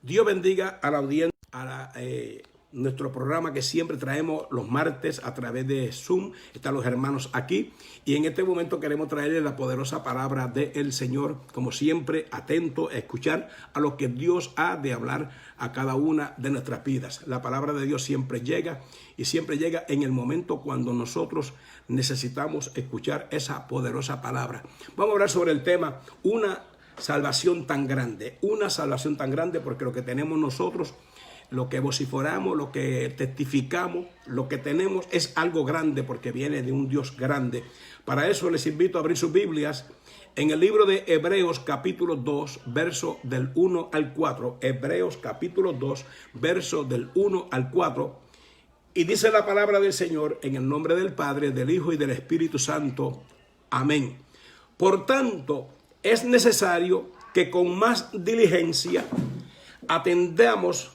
Dios bendiga a la audiencia, nuestro programa que siempre traemos los martes a través de Zoom. Están los hermanos aquí y en este momento queremos traerles la poderosa palabra del Señor, como siempre, atento a escuchar a lo que Dios ha de hablar a cada una de nuestras vidas. La palabra de Dios siempre llega y siempre llega en el momento cuando nosotros necesitamos escuchar esa poderosa palabra. Vamos a hablar sobre el tema, una salvación tan grande, porque lo que tenemos nosotros, lo que vociferamos, lo que testificamos, lo que tenemos es algo grande porque viene de un Dios grande. Para eso les invito a abrir sus Biblias en el libro de Hebreos capítulo 2, verso del 1 al 4. Hebreos capítulo 2, verso del 1 al 4. Y dice la palabra del Señor en el nombre del Padre, del Hijo y del Espíritu Santo. Amén. Por tanto, es necesario que con más diligencia atendamos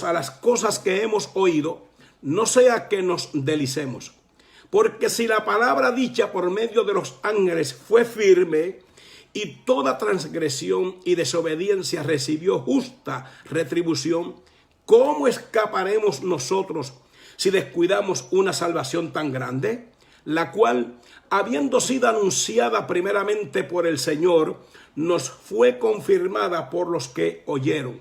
a las cosas que hemos oído, no sea que nos deslicemos. Porque si la palabra dicha por medio de los ángeles fue firme, y toda transgresión y desobediencia recibió justa retribución, ¿cómo escaparemos nosotros si descuidamos una salvación tan grande? La cual, habiendo sido anunciada primeramente por el Señor, nos fue confirmada por los que oyeron,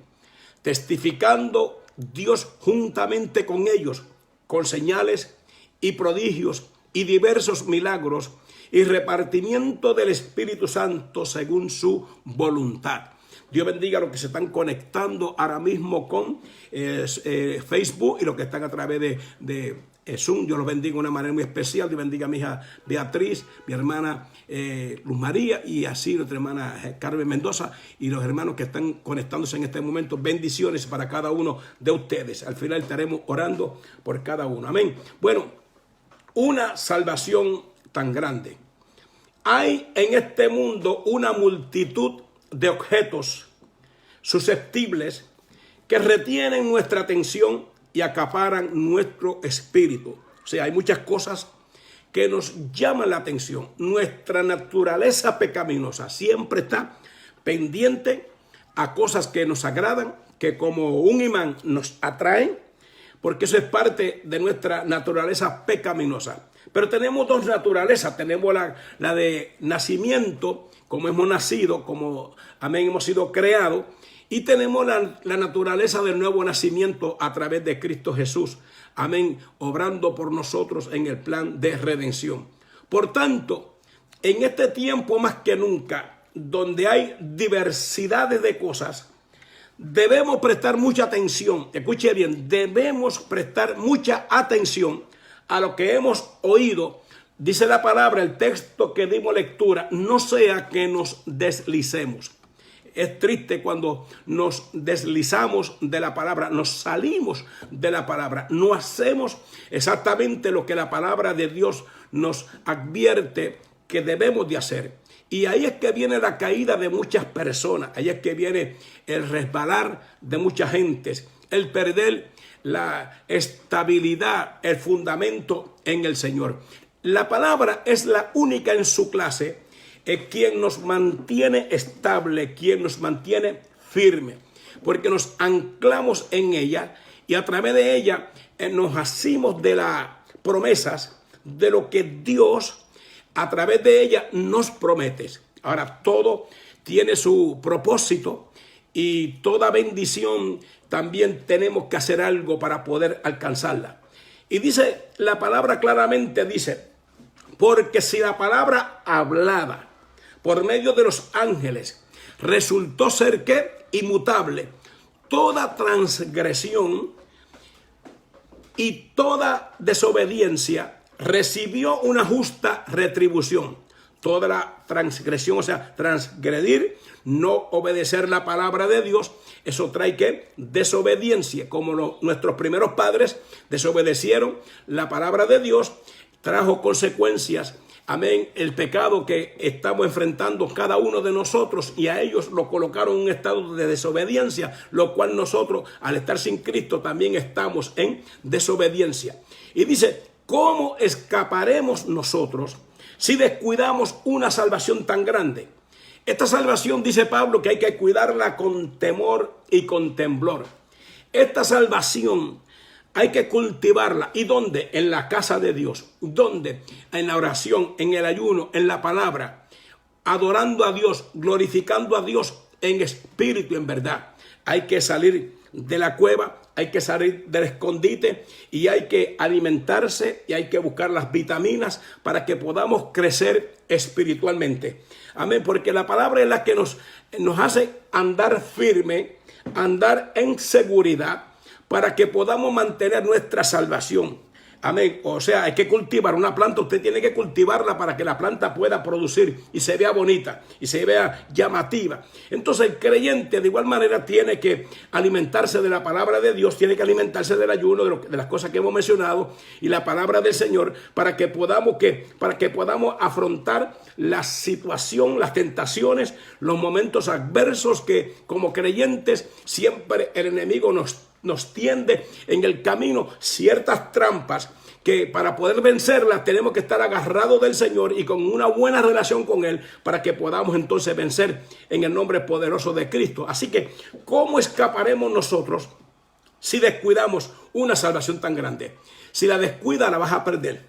testificando Dios juntamente con ellos, con señales y prodigios y diversos milagros y repartimiento del Espíritu Santo según su voluntad. Dios bendiga a los que se están conectando ahora mismo con Facebook y los que están a través de Zoom. Yo los bendiga de una manera muy especial. Dios bendiga a mi hija Beatriz, mi hermana Luz María y así nuestra hermana Carmen Mendoza y los hermanos que están conectándose en este momento. Bendiciones para cada uno de ustedes. Al final estaremos orando por cada uno. Amén. Bueno, una salvación tan grande. Hay en este mundo una multitud de objetos susceptibles que retienen nuestra atención y acaparan nuestro espíritu. O sea, hay muchas cosas que nos llaman la atención. Nuestra naturaleza pecaminosa siempre está pendiente a cosas que nos agradan, que como un imán nos atraen, porque eso es parte de nuestra naturaleza pecaminosa. Pero tenemos dos naturalezas. Tenemos la de nacimiento, como hemos nacido, como amén, hemos sido creados. Y tenemos la naturaleza del nuevo nacimiento a través de Cristo Jesús. Amén, obrando por nosotros en el plan de redención. Por tanto, en este tiempo más que nunca, donde hay diversidades de cosas, debemos prestar mucha atención. Escuche bien, debemos prestar mucha atención a lo que hemos oído. Dice la palabra, el texto que dimos lectura, no sea que nos deslicemos. Es triste cuando nos deslizamos de la palabra, nos salimos de la palabra, no hacemos exactamente lo que la palabra de Dios nos advierte que debemos de hacer. Y ahí es que viene la caída de muchas personas, ahí es que viene el resbalar de muchas gentes, el perder la estabilidad, el fundamento en el Señor. La palabra es la única en su clase, es quien nos mantiene estable, quien nos mantiene firme, porque nos anclamos en ella y a través de ella nos hacemos de las promesas de lo que Dios a través de ella nos promete. Ahora, todo tiene su propósito y toda bendición también tenemos que hacer algo para poder alcanzarla. Y dice la palabra claramente, dice, porque si la palabra hablada por medio de los ángeles resultó ser ¿qué? Inmutable, toda transgresión y toda desobediencia recibió una justa retribución. Toda la transgresión, o sea, transgredir, no obedecer la palabra de Dios, eso trae ¿qué? Desobediencia, como nuestros primeros padres desobedecieron la palabra de Dios, trajo consecuencias. Amén, el pecado que estamos enfrentando cada uno de nosotros y a ellos lo colocaron en un estado de desobediencia, lo cual nosotros al estar sin Cristo también estamos en desobediencia. Y dice, ¿cómo escaparemos nosotros si descuidamos una salvación tan grande? Esta salvación, dice Pablo, que hay que cuidarla con temor y con temblor. Esta salvación hay que cultivarla. ¿Y dónde? En la casa de Dios. ¿Dónde? En la oración, en el ayuno, en la palabra. Adorando a Dios, glorificando a Dios en espíritu y en verdad. Hay que salir de la cueva, hay que salir del escondite y hay que alimentarse y hay que buscar las vitaminas para que podamos crecer espiritualmente. Amén, porque la palabra es la que nos hace andar firme, andar en seguridad para que podamos mantener nuestra salvación. Amén. O sea, hay que cultivar una planta. Usted tiene que cultivarla para que la planta pueda producir y se vea bonita y se vea llamativa. Entonces el creyente de igual manera tiene que alimentarse de la palabra de Dios, tiene que alimentarse del ayuno, de las cosas que hemos mencionado y la palabra del Señor para que podamos afrontar la situación, las tentaciones, los momentos adversos que como creyentes siempre el enemigo nos tiende en el camino ciertas trampas que para poder vencerlas tenemos que estar agarrados del Señor y con una buena relación con Él para que podamos entonces vencer en el nombre poderoso de Cristo. Así que, ¿cómo escaparemos nosotros si descuidamos una salvación tan grande? Si la descuida, la vas a perder.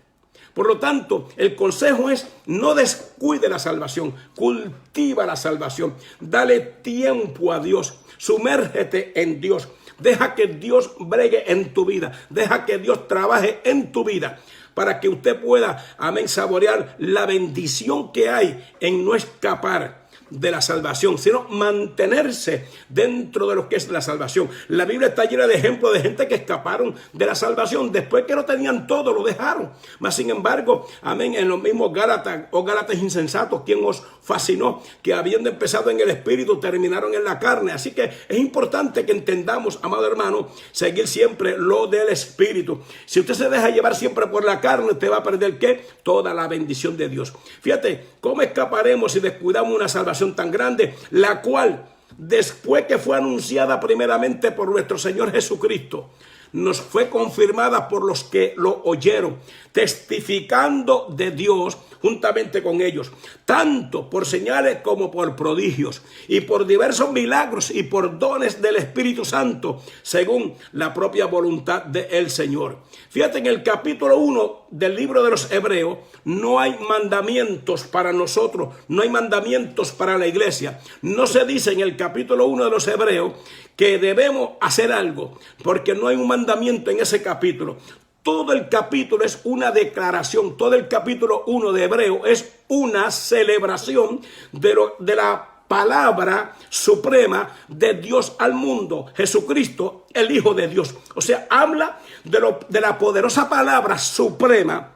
Por lo tanto, el consejo es: no descuide la salvación, cultiva la salvación, dale tiempo a Dios, sumérgete en Dios. Deja que Dios bregue en tu vida. Deja que Dios trabaje en tu vida para que usted pueda, amén, saborear la bendición que hay en no escapar de la salvación, sino mantenerse dentro de lo que es la salvación. La Biblia está llena de ejemplos de gente que escaparon de la salvación después que no tenían todo, lo dejaron. Mas sin embargo, amén, en los mismos Gálatas insensatos, quien os fascinó, que habiendo empezado en el espíritu terminaron en la carne. Así que es importante que entendamos, amado hermano, seguir siempre lo del espíritu. Si usted se deja llevar siempre por la carne, usted va a perder ¿qué? Toda la bendición de Dios. Fíjate, ¿cómo escaparemos si descuidamos una salvación tan grande, la cual después que fue anunciada primeramente por nuestro Señor Jesucristo, nos fue confirmada por los que lo oyeron, testificando de Dios juntamente con ellos, tanto por señales como por prodigios, y por diversos milagros y por dones del Espíritu Santo, según la propia voluntad del Señor. Fíjate, en el capítulo 1 del libro de los Hebreos, no hay mandamientos para nosotros, no hay mandamientos para la iglesia. No se dice en el capítulo 1 de los Hebreos que debemos hacer algo, porque no hay un mandamiento en ese capítulo. Todo el capítulo es una declaración. Todo el capítulo 1 de Hebreo es una celebración de la palabra suprema de Dios al mundo, Jesucristo, el Hijo de Dios. O sea, habla de la poderosa palabra suprema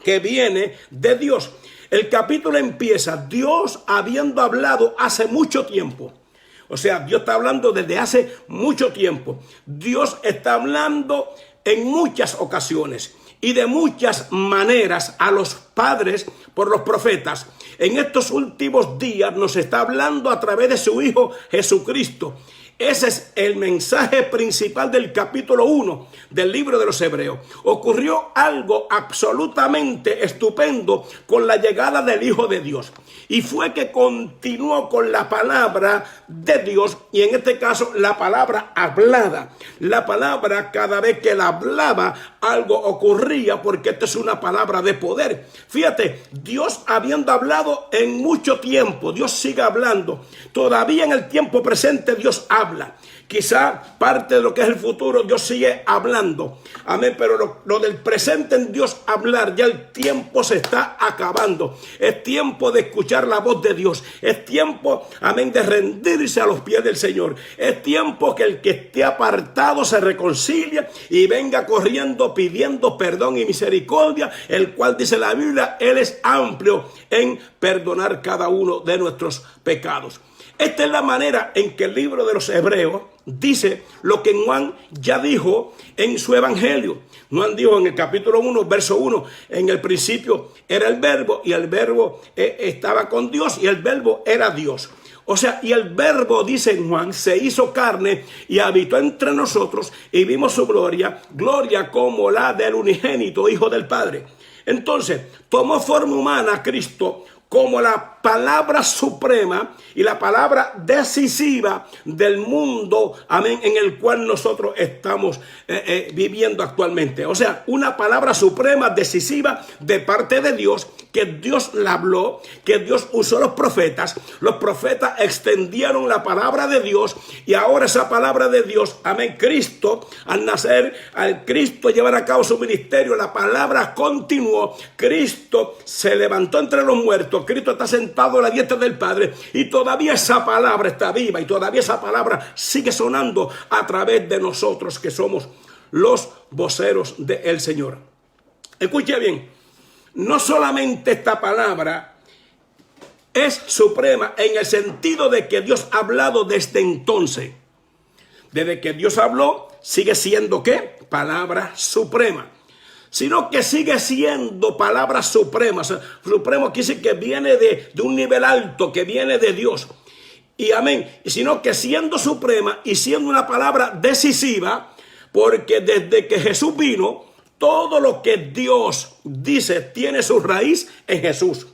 que viene de Dios. El capítulo empieza Dios habiendo hablado hace mucho tiempo. O sea, Dios está hablando desde hace mucho tiempo. Dios está hablando en muchas ocasiones y de muchas maneras a los padres por los profetas. En estos últimos días nos está hablando a través de su Hijo Jesucristo. Ese es el mensaje principal del capítulo 1 del libro de los Hebreos. Ocurrió algo absolutamente estupendo con la llegada del Hijo de Dios. Y fue que continuó con la palabra de Dios, y en este caso la palabra hablada. La palabra, cada vez que la hablaba, algo ocurría, porque esta es una palabra de poder. Fíjate, Dios habiendo hablado en mucho tiempo, Dios sigue hablando. Todavía en el tiempo presente Dios habla. Quizá parte de lo que es el futuro Dios sigue hablando. Amén, pero lo del presente en Dios hablar, ya el tiempo se está acabando. Es tiempo de escuchar la voz de Dios. Es tiempo, amén, de rendirse a los pies del Señor. Es tiempo que el que esté apartado se reconcilie y venga corriendo pidiendo perdón y misericordia, el cual dice la Biblia, Él es amplio en perdonar cada uno de nuestros pecados. Esta es la manera en que el libro de los Hebreos dice lo que Juan ya dijo en su evangelio. Juan dijo en el capítulo 1, verso 1, en el principio era el verbo, y el verbo estaba con Dios, y el verbo era Dios. O sea, y el verbo, dice Juan, se hizo carne y habitó entre nosotros, y vimos su gloria, gloria como la del unigénito Hijo del Padre. Entonces, tomó forma humana Cristo como la palabra suprema y la palabra decisiva del mundo, amén, en el cual nosotros estamos viviendo actualmente. O sea, una palabra suprema, decisiva de parte de Dios, que Dios la habló, que Dios usó los profetas extendieron la palabra de Dios, y ahora esa palabra de Dios, amén, Cristo, al nacer, al Cristo llevar a cabo su ministerio, la palabra continuó, Cristo se levantó entre los muertos, Cristo está sentado a la diestra del Padre, y todavía esa palabra está viva, y todavía esa palabra sigue sonando a través de nosotros, que somos los voceros del Señor. Escuche bien, no solamente esta palabra es suprema en el sentido de que Dios ha hablado desde entonces. Desde que Dios habló, sigue siendo ¿qué? Palabra suprema. Sino que sigue siendo palabra suprema. O sea, supremo quiere decir que viene de un nivel alto, que viene de Dios. Y amén. Y sino que siendo suprema y siendo una palabra decisiva, porque desde que Jesús vino, todo lo que Dios dice tiene su raíz en Jesús.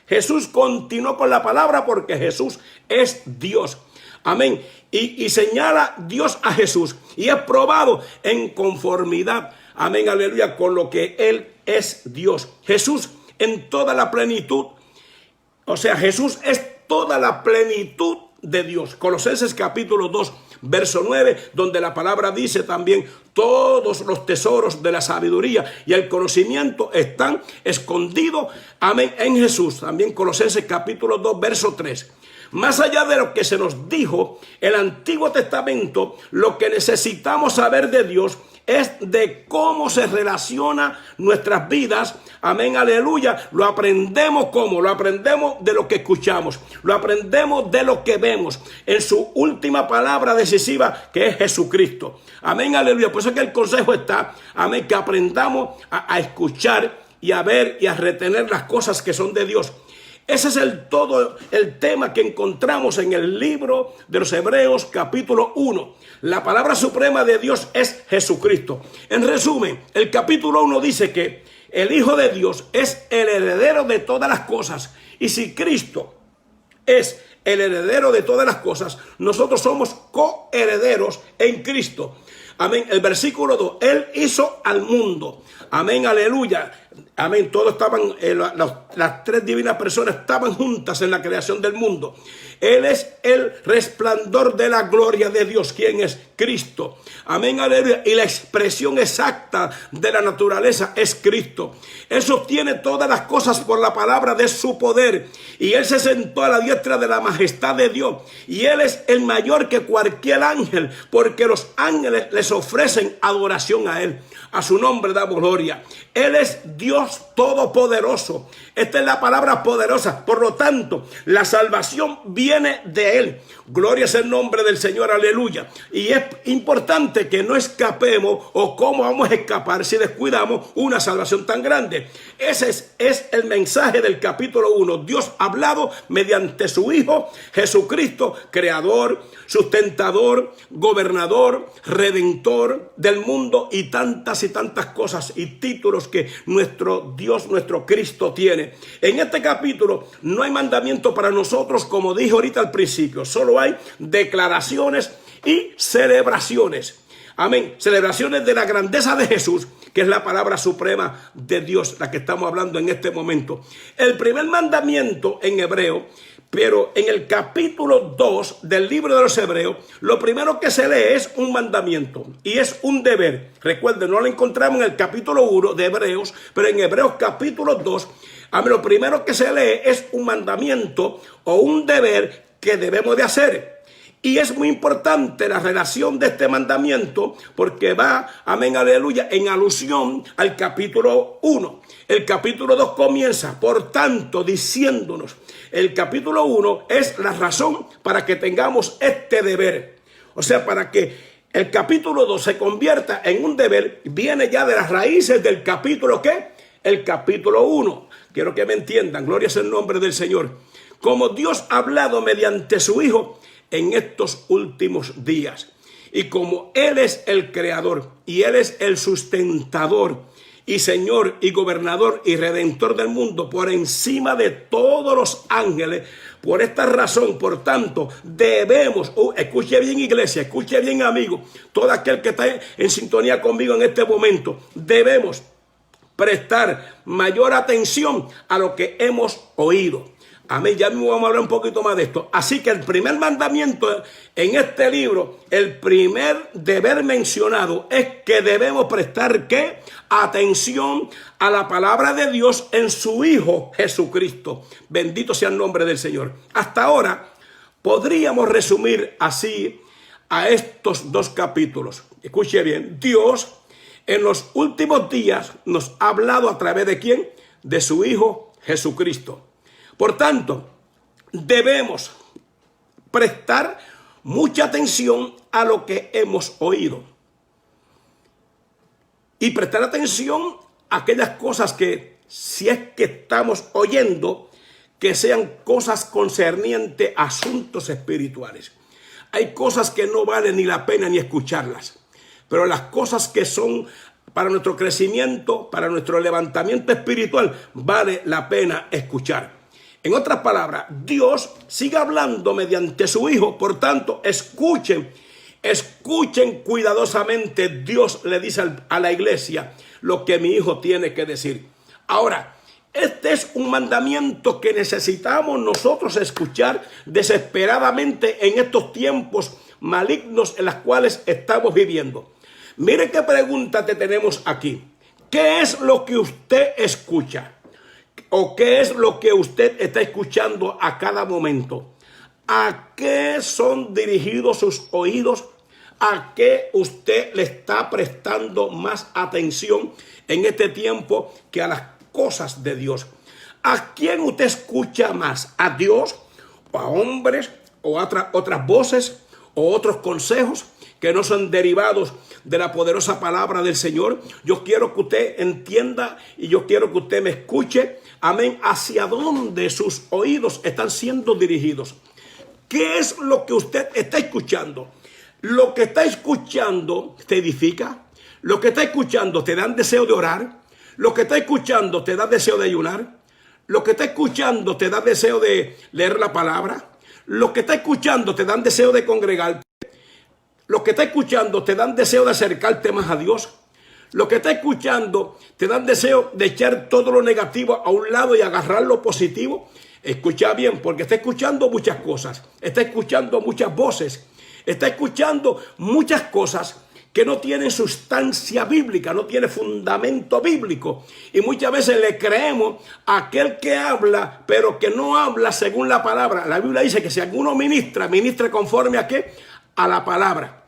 Jesús continuó con la palabra porque Jesús es Dios. Amén. Y señala Dios a Jesús. Y es probado en conformidad, amén, aleluya, con lo que Él es Dios. Jesús en toda la plenitud. O sea, Jesús es toda la plenitud de Dios. Colosenses capítulo 2, verso 9, donde la palabra dice también: todos los tesoros de la sabiduría y el conocimiento están escondidos, amén, en Jesús. También Colosenses capítulo 2, verso 3. Más allá de lo que se nos dijo en el Antiguo Testamento, lo que necesitamos saber de Dios es de cómo se relaciona nuestras vidas. Amén, aleluya. Lo aprendemos ¿cómo? Lo aprendemos de lo que escuchamos. Lo aprendemos de lo que vemos en su última palabra decisiva, que es Jesucristo. Amén, aleluya. Por eso es que el consejo está, amén, que aprendamos a escuchar y a ver y a retener las cosas que son de Dios. Ese es todo el tema que encontramos en el libro de los Hebreos capítulo 1. La palabra suprema de Dios es Jesucristo. En resumen, el capítulo 1 dice que el Hijo de Dios es el heredero de todas las cosas. Y si Cristo es el heredero de todas las cosas, nosotros somos coherederos en Cristo. Amén. El versículo 2, Él hizo al mundo. Amén, aleluya. Amén. Todos estaban, las tres divinas personas estaban juntas en la creación del mundo. Él es el resplandor de la gloria de Dios. ¿Quién es? Cristo. Amén, aleluya. Y la expresión exacta de la naturaleza es Cristo. Él sostiene todas las cosas por la palabra de su poder. Y Él se sentó a la diestra de la majestad de Dios. Y Él es el mayor que cualquier ángel, porque los ángeles les ofrecen adoración a Él. A su nombre damos gloria. Él es Dios todopoderoso. Esta es la palabra poderosa. Por lo tanto, la salvación viene de Él. Gloria es el nombre del Señor, aleluya. Y es importante que no escapemos, o cómo vamos a escapar si descuidamos una salvación tan grande. Ese es el mensaje del capítulo 1. Dios ha hablado mediante su Hijo Jesucristo, creador, sustentador, gobernador, redentor del mundo, y tantas cosas y títulos que nuestro Dios, nuestro Cristo tiene. En este capítulo no hay mandamiento para nosotros, como dije ahorita al principio. Solo hay declaraciones y celebraciones. Amén. Celebraciones de la grandeza de Jesús, que es la palabra suprema de Dios, la que estamos hablando en este momento. El primer mandamiento en hebreo, pero en el capítulo 2 del libro de los Hebreos, lo primero que se lee es un mandamiento y es un deber. Recuerden, no lo encontramos en el capítulo 1 de Hebreos, pero en Hebreos capítulo 2, lo primero que se lee es un mandamiento o un deber que debemos de hacer. Y es muy importante la relación de este mandamiento, porque va, amén, aleluya, en alusión al capítulo 1. El capítulo 2 comienza, por tanto, diciéndonos, el capítulo 1 es la razón para que tengamos este deber. O sea, para que el capítulo 2 se convierta en un deber, viene ya de las raíces del capítulo, ¿qué? El capítulo 1. Quiero que me entiendan, gloria es el nombre del Señor. Como Dios ha hablado mediante su Hijo en estos últimos días. Y como Él es el creador y Él es el sustentador y Señor y gobernador y redentor del mundo, por encima de todos los ángeles. Por esta razón, por tanto, debemos, escuche bien iglesia, escuche bien amigo, todo aquel que está en sintonía conmigo en este momento, debemos prestar mayor atención a lo que hemos oído. Amén, ya mismo vamos a hablar un poquito más de esto. Así que el primer mandamiento en este libro, el primer deber mencionado es que debemos prestar ¿qué? Atención a la palabra de Dios en su Hijo Jesucristo. Bendito sea el nombre del Señor. Hasta ahora podríamos resumir así a estos dos capítulos. Escuche bien, Dios en los últimos días nos ha hablado a través de ¿quién? De su Hijo Jesucristo. Por tanto, debemos prestar mucha atención a lo que hemos oído. Y prestar atención a aquellas cosas que, si es que estamos oyendo, que sean cosas concernientes a asuntos espirituales. Hay cosas que no valen ni la pena ni escucharlas. Pero las cosas que son para nuestro crecimiento, para nuestro levantamiento espiritual, vale la pena escuchar. En otras palabras, Dios sigue hablando mediante su Hijo. Por tanto, escuchen cuidadosamente. Dios le dice a la iglesia lo que mi Hijo tiene que decir. Ahora, este es un mandamiento que necesitamos nosotros escuchar desesperadamente en estos tiempos malignos en los cuales estamos viviendo. Mire qué pregunta te tenemos aquí. ¿Qué es lo que usted escucha? ¿O qué es lo que usted está escuchando a cada momento? ¿A qué son dirigidos sus oídos? ¿A qué usted le está prestando más atención en este tiempo que a las cosas de Dios? ¿A quién usted escucha más? ¿A Dios? ¿O a hombres? ¿O a otras voces? ¿O otros consejos que no son derivados de la poderosa palabra del Señor? Yo quiero que usted entienda y yo quiero que usted me escuche, amén, hacia dónde sus oídos están siendo dirigidos. ¿Qué es lo que usted está escuchando? Lo que está escuchando te edifica, lo que está escuchando te da deseo de orar, lo que está escuchando te da deseo de ayunar, lo que está escuchando te da deseo de leer la palabra, lo que está escuchando te dan deseo de congregarte. Lo que está escuchando te dan deseo de acercarte más a Dios. Lo que está escuchando te dan deseo de echar todo lo negativo a un lado y agarrar lo positivo. Escucha bien, porque está escuchando muchas cosas. Está escuchando muchas voces. Está escuchando muchas cosas que no tienen sustancia bíblica, no tienen fundamento bíblico. Y muchas veces le creemos a aquel que habla, pero que no habla según la palabra. La Biblia dice que si alguno ministra conforme a ¿qué? A la palabra.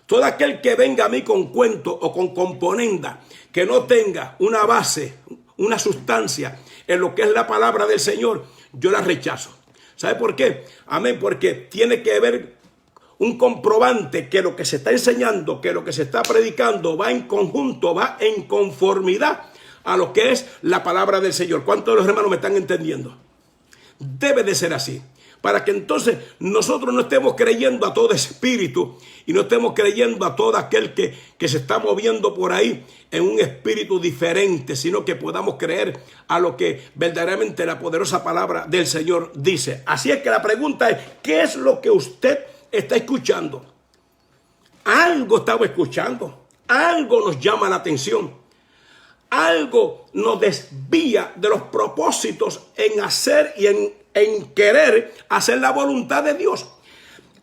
Todo aquel que venga a mí con cuento o con componenda que no tenga una base, una sustancia en lo que es la palabra del Señor, yo la rechazo. ¿Sabe por qué? Amén, porque tiene que haber un comprobante que lo que se está enseñando, que lo que se está predicando va en conjunto, va en conformidad a lo que es la palabra del Señor. ¿Cuántos de los hermanos me están entendiendo? Debe de ser así. Para que entonces nosotros no estemos creyendo a todo espíritu y no estemos creyendo a todo aquel que se está moviendo por ahí en un espíritu diferente, sino que podamos creer a lo que verdaderamente la poderosa palabra del Señor dice. Así es que la pregunta es, ¿qué es lo que usted está escuchando? Algo estamos escuchando, algo nos llama la atención, algo nos desvía de los propósitos en hacer y en querer hacer la voluntad de Dios.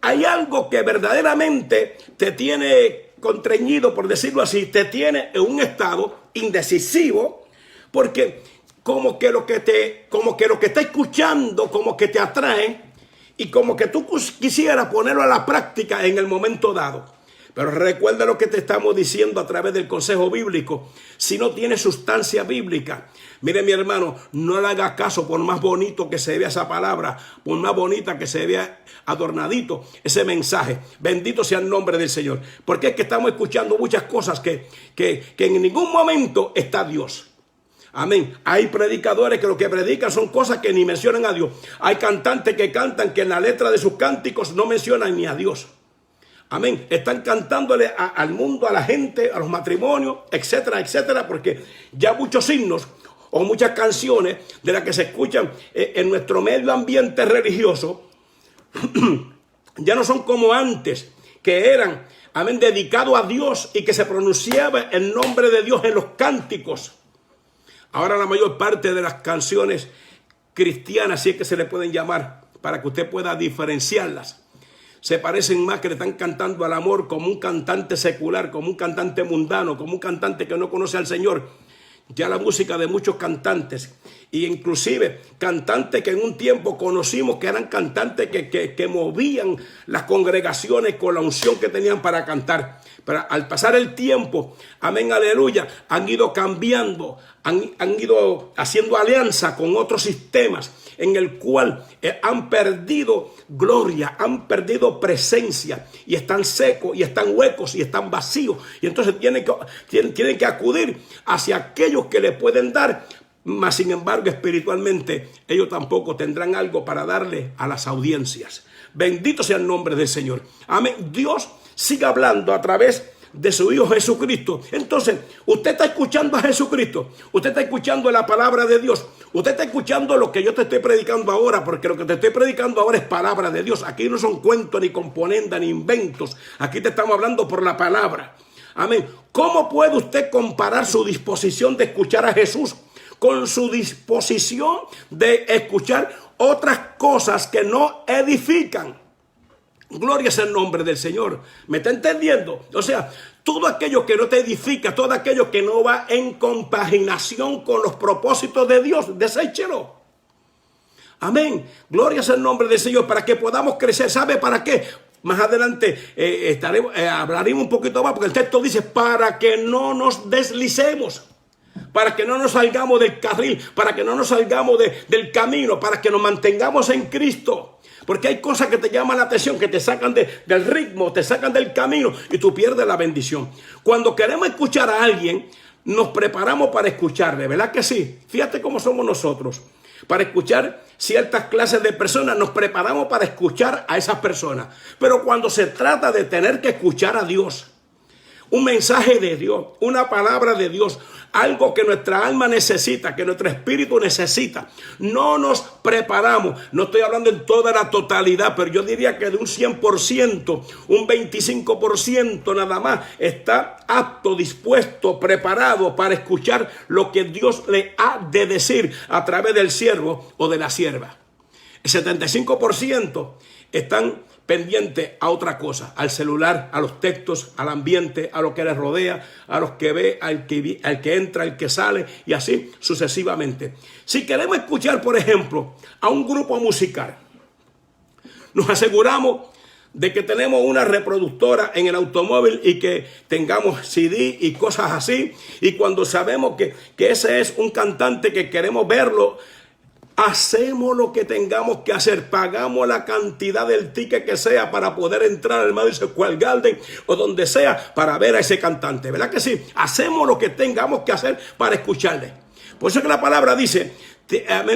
Hay algo que verdaderamente te tiene contrañido, por decirlo así, te tiene en un estado indecisivo, porque como que lo que está escuchando como que te atrae y como que tú quisieras ponerlo a la práctica en el momento dado. Pero recuerda lo que te estamos diciendo a través del consejo bíblico. Si no tiene sustancia bíblica, mire mi hermano, no le haga caso por más bonito que se vea esa palabra, por más bonita que se vea adornadito ese mensaje. Bendito sea el nombre del Señor. Porque es que estamos escuchando muchas cosas que en ningún momento está Dios. Amén. Hay predicadores que lo que predican son cosas que ni mencionan a Dios. Hay cantantes que cantan que en la letra de sus cánticos no mencionan ni a Dios. Amén. Están cantándole al mundo, a la gente, a los matrimonios, etcétera, etcétera, porque ya muchos himnos o muchas canciones de las que se escuchan en nuestro medio ambiente religioso ya no son como antes, que eran, amén, dedicados a Dios y que se pronunciaba el nombre de Dios en los cánticos. Ahora la mayor parte de las canciones cristianas, si es que se le pueden llamar, para que usted pueda diferenciarlas, se parecen más que le están cantando al amor como un cantante secular, como un cantante mundano, como un cantante que no conoce al Señor. Ya la música de muchos cantantes, e inclusive cantantes que en un tiempo conocimos que eran cantantes que movían las congregaciones con la unción que tenían para cantar. Pero al pasar el tiempo, amén, aleluya, han ido cambiando, han ido haciendo alianza con otros sistemas en el cual han perdido gloria, han perdido presencia y están secos y están huecos y están vacíos. Y entonces tienen que acudir hacia aquellos que le pueden dar, mas sin embargo espiritualmente ellos tampoco tendrán algo para darle a las audiencias. Bendito sea el nombre del Señor. Amén. Dios sigue hablando a través de su Hijo Jesucristo. Entonces, usted está escuchando a Jesucristo, usted está escuchando la palabra de Dios, usted está escuchando lo que yo te estoy predicando ahora, porque lo que te estoy predicando ahora es palabra de Dios. Aquí no son cuentos, ni componendas, ni inventos. Aquí te estamos hablando por la palabra. Amén. ¿Cómo puede usted comparar su disposición de escuchar a Jesús con su disposición de escuchar otras cosas que no edifican? Gloria es el nombre del Señor. ¿Me está entendiendo? O sea, todo aquello que no te edifica, todo aquello que no va en compaginación con los propósitos de Dios, deséchelo. Amén. Gloria es el nombre del Señor, para que podamos crecer. ¿Sabe para qué? Más adelante hablaremos un poquito más, porque el texto dice, para que no nos deslicemos, para que no nos salgamos del carril, para que no nos salgamos del camino, para que nos mantengamos en Cristo. Porque hay cosas que te llaman la atención, que te sacan del ritmo, te sacan del camino y tú pierdes la bendición. Cuando queremos escuchar a alguien, nos preparamos para escucharle, ¿verdad que sí? Fíjate cómo somos nosotros. Para escuchar ciertas clases de personas, nos preparamos para escuchar a esas personas. Pero cuando se trata de tener que escuchar a Dios, un mensaje de Dios, una palabra de Dios, algo que nuestra alma necesita, que nuestro espíritu necesita, no nos preparamos. No estoy hablando en toda la totalidad, pero yo diría que de un 100%, un 25% nada más está apto, dispuesto, preparado para escuchar lo que Dios le ha de decir a través del siervo o de la sierva. El 75% están pendiente a otra cosa, al celular, a los textos, al ambiente, a lo que les rodea, a los que ve, al que entra, al que sale, y así sucesivamente. Si queremos escuchar, por ejemplo, a un grupo musical, nos aseguramos de que tenemos una reproductora en el automóvil y que tengamos CD y cosas así, y cuando sabemos que ese es un cantante que queremos verlo, hacemos lo que tengamos que hacer, pagamos la cantidad del ticket que sea para poder entrar al Madison Square Garden o donde sea para ver a ese cantante, ¿verdad que sí? Hacemos lo que tengamos que hacer para escucharle. Por eso es que la palabra dice,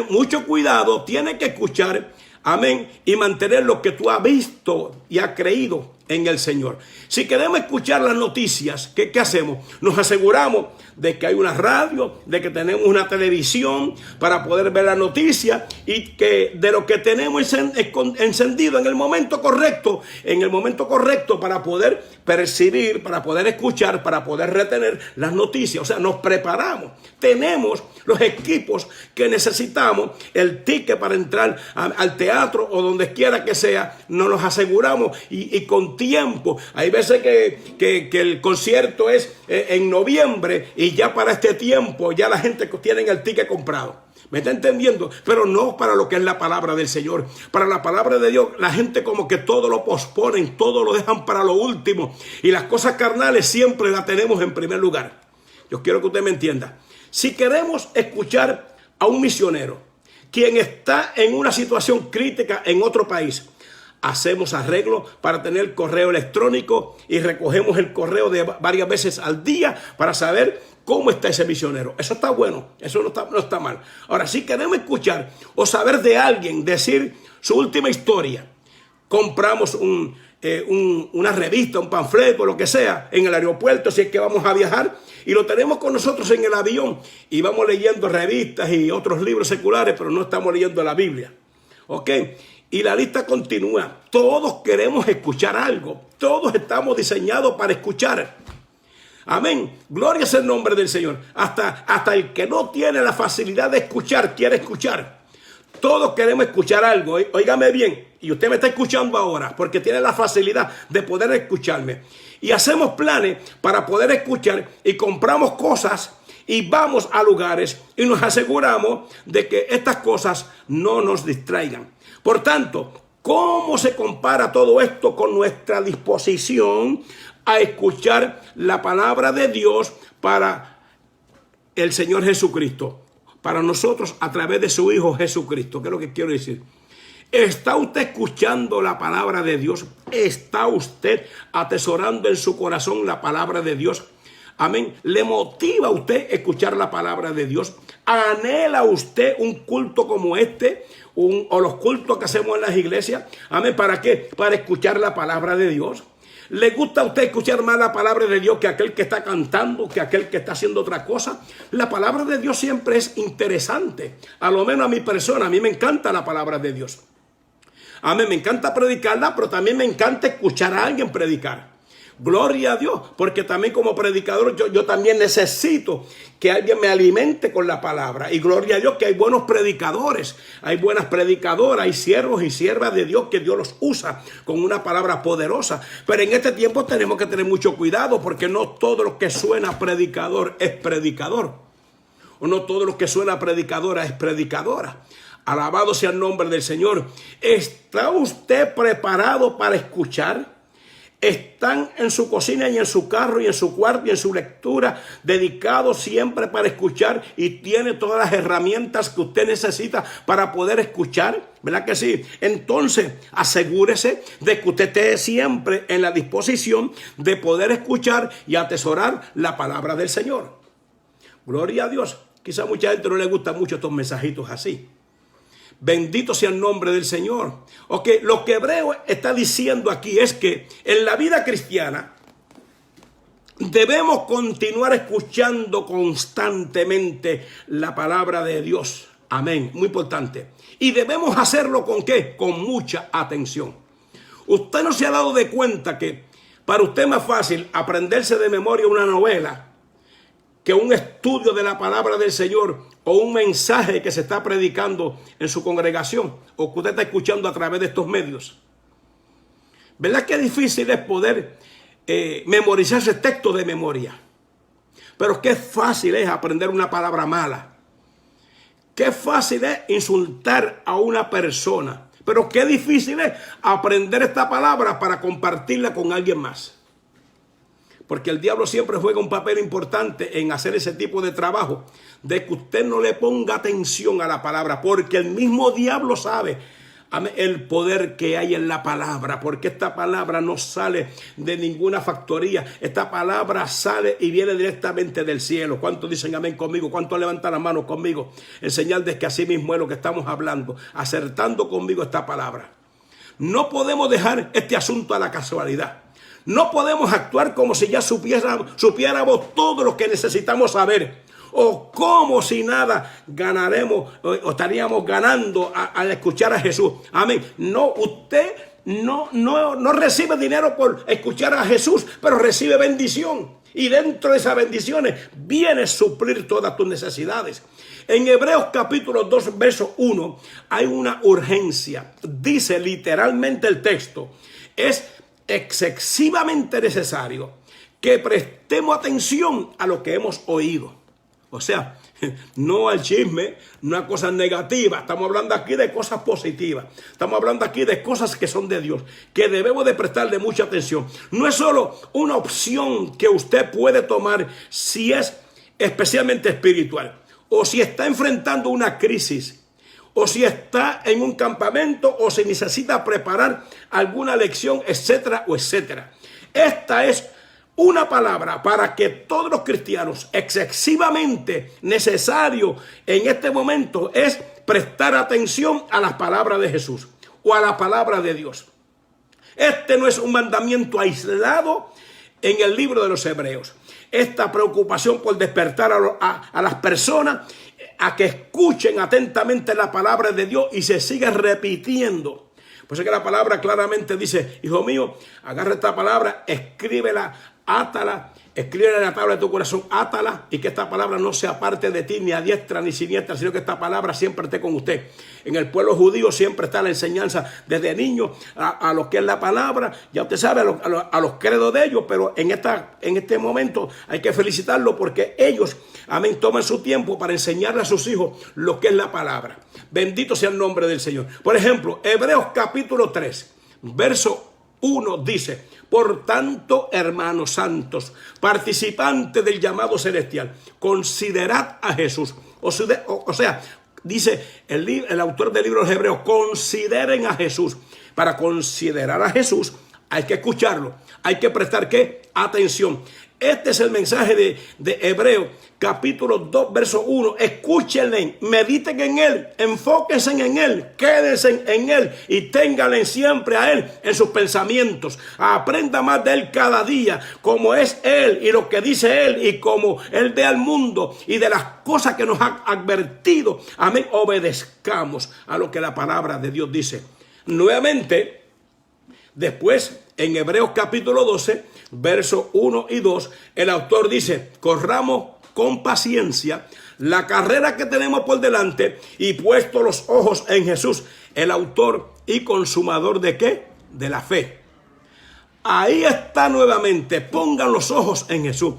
mucho cuidado, tienes que escuchar, amén, y mantener lo que tú has visto y has creído en el Señor. Si queremos escuchar las noticias, ¿qué hacemos? Nos aseguramos de que hay una radio, de que tenemos una televisión para poder ver la noticia y que de lo que tenemos encendido en el momento correcto para poder percibir, para poder escuchar, para poder retener las noticias. O sea, nos preparamos. Tenemos los equipos que necesitamos, el ticket para entrar al teatro o donde quiera que sea, nos los aseguramos y con tiempo. Hay veces que el concierto es en noviembre y ya para este tiempo ya la gente tiene el ticket comprado. ¿Me está entendiendo? Pero no para lo que es la palabra del Señor. Para la palabra de Dios, la gente como que todo lo posponen, todo lo dejan para lo último. Y las cosas carnales siempre las tenemos en primer lugar. Yo quiero que usted me entienda. Si queremos escuchar a un misionero, quien está en una situación crítica en otro país, hacemos arreglo para tener correo electrónico y recogemos el correo de varias veces al día para saber cómo está ese misionero. Eso está bueno, eso no está mal. Ahora, si queremos escuchar o saber de alguien decir su última historia, compramos una revista, un panfleto, lo que sea, en el aeropuerto, si es que vamos a viajar, y lo tenemos con nosotros en el avión, y vamos leyendo revistas y otros libros seculares, pero no estamos leyendo la Biblia. ¿Ok? Y la lista continúa. Todos queremos escuchar algo. Todos estamos diseñados para escuchar. Amén. Gloria es el nombre del Señor. Hasta el que no tiene la facilidad de escuchar, quiere escuchar. Todos queremos escuchar algo. Óigame bien. Y usted me está escuchando ahora porque tiene la facilidad de poder escucharme. Y hacemos planes para poder escuchar y compramos cosas y vamos a lugares y nos aseguramos de que estas cosas no nos distraigan. Por tanto, ¿cómo se compara todo esto con nuestra disposición a escuchar la palabra de Dios para el Señor Jesucristo? Para nosotros a través de su Hijo Jesucristo. ¿Qué es lo que quiero decir? ¿Está usted escuchando la palabra de Dios? ¿Está usted atesorando en su corazón la palabra de Dios? Amén. ¿Le motiva a usted escuchar la palabra de Dios? ¿Anhela usted un culto como este? O los cultos que hacemos en las iglesias. Amén. ¿Para qué? Para escuchar la palabra de Dios. ¿Le gusta a usted escuchar más la palabra de Dios que aquel que está cantando, que aquel que está haciendo otra cosa? La palabra de Dios siempre es interesante. A lo menos a mi persona, a mí me encanta la palabra de Dios. A mí me encanta predicarla, pero también me encanta escuchar a alguien predicar. Gloria a Dios, porque también como predicador yo también necesito que alguien me alimente con la palabra. Y gloria a Dios que hay buenos predicadores, hay buenas predicadoras, hay siervos y siervas de Dios que Dios los usa con una palabra poderosa. Pero en este tiempo tenemos que tener mucho cuidado porque no todo lo que suena predicador es predicador. O no todo lo que suena predicadora es predicadora. Alabado sea el nombre del Señor. ¿Está usted preparado para escuchar? ¿Están en su cocina y en su carro y en su cuarto y en su lectura dedicados siempre para escuchar y tiene todas las herramientas que usted necesita para poder escuchar? ¿Verdad que sí? Entonces asegúrese de que usted esté siempre en la disposición de poder escuchar y atesorar la palabra del Señor. Gloria a Dios. Quizá a mucha gente no le gustan mucho estos mensajitos así. Bendito sea el nombre del Señor. Ok, lo que Hebreo está diciendo aquí es que en la vida cristiana debemos continuar escuchando constantemente la palabra de Dios. Amén, muy importante. Y debemos hacerlo ¿con qué? Con mucha atención. Usted no se ha dado de cuenta que para usted es más fácil aprenderse de memoria una novela que un estudio de la palabra del Señor o un mensaje que se está predicando en su congregación o que usted está escuchando a través de estos medios. ¿Verdad que difícil es poder memorizar ese texto de memoria? Pero qué fácil es aprender una palabra mala. Qué fácil es insultar a una persona. Pero qué difícil es aprender esta palabra para compartirla con alguien más. Porque el diablo siempre juega un papel importante en hacer ese tipo de trabajo, de que usted no le ponga atención a la palabra, porque el mismo diablo sabe el poder que hay en la palabra, porque esta palabra no sale de ninguna factoría, esta palabra sale y viene directamente del cielo. ¿Cuántos dicen amén conmigo? ¿Cuántos levantan la mano conmigo? En señal de que así mismo es lo que estamos hablando, acertando conmigo esta palabra. No podemos dejar este asunto a la casualidad. No podemos actuar como si ya supiéramos todo lo que necesitamos saber. O como si nada ganaremos o estaríamos ganando al escuchar a Jesús. Amén. No, usted no recibe dinero por escuchar a Jesús, pero recibe bendición. Y dentro de esas bendiciones viene a suplir todas tus necesidades. En Hebreos capítulo 2, verso 1, hay una urgencia. Dice literalmente el texto, es excesivamente necesario que prestemos atención a lo que hemos oído. O sea, no al chisme, no a cosas negativas. Estamos hablando aquí de cosas positivas. Estamos hablando aquí de cosas que son de Dios, que debemos de prestarle mucha atención. No es solo una opción que usted puede tomar si es especialmente espiritual, o si está enfrentando una crisis, o si está en un campamento, o si necesita preparar alguna lección, etcétera, o etcétera. Esta es una palabra para que todos los cristianos, excesivamente necesario en este momento, es prestar atención a las palabras de Jesús o a la palabra de Dios. Este no es un mandamiento aislado en el libro de los Hebreos. Esta preocupación por despertar a las personas a que escuchen atentamente la palabra de Dios y se siga repitiendo. Por eso que la palabra claramente dice: hijo mío, agarra esta palabra, escríbela, átala, escríbela en la tabla de tu corazón, átala, y que esta palabra no sea parte de ti, ni a diestra ni siniestra, sino que esta palabra siempre esté con usted. En el pueblo judío siempre está la enseñanza desde niño a lo que es la palabra, ya usted sabe, a los credos de ellos, pero en este momento hay que felicitarlo porque ellos, amén, toman su tiempo para enseñarle a sus hijos lo que es la palabra. Bendito sea el nombre del Señor. Por ejemplo, Hebreos capítulo 3, verso 1 dice: por tanto, hermanos santos, participantes del llamado celestial, considerad a Jesús. O sea, dice el autor del libro de los Hebreos: consideren a Jesús. Para considerar a Jesús hay que escucharlo, hay que prestar ¿qué? Atención. Este es el mensaje de Hebreos capítulo 2 verso 1. Escúchenle, mediten en él, enfóquense en él, quédense en él y ténganle siempre a él en sus pensamientos. Aprenda más de él cada día, como es él y lo que dice él y como él ve al mundo y de las cosas que nos ha advertido. Amén, obedezcamos a lo que la palabra de Dios dice. Nuevamente, después en Hebreos capítulo 12, versos 1 y 2, el autor dice: corramos con paciencia la carrera que tenemos por delante y puesto los ojos en Jesús, el autor y consumador ¿de qué? De la fe. Ahí está nuevamente, pongan los ojos en Jesús.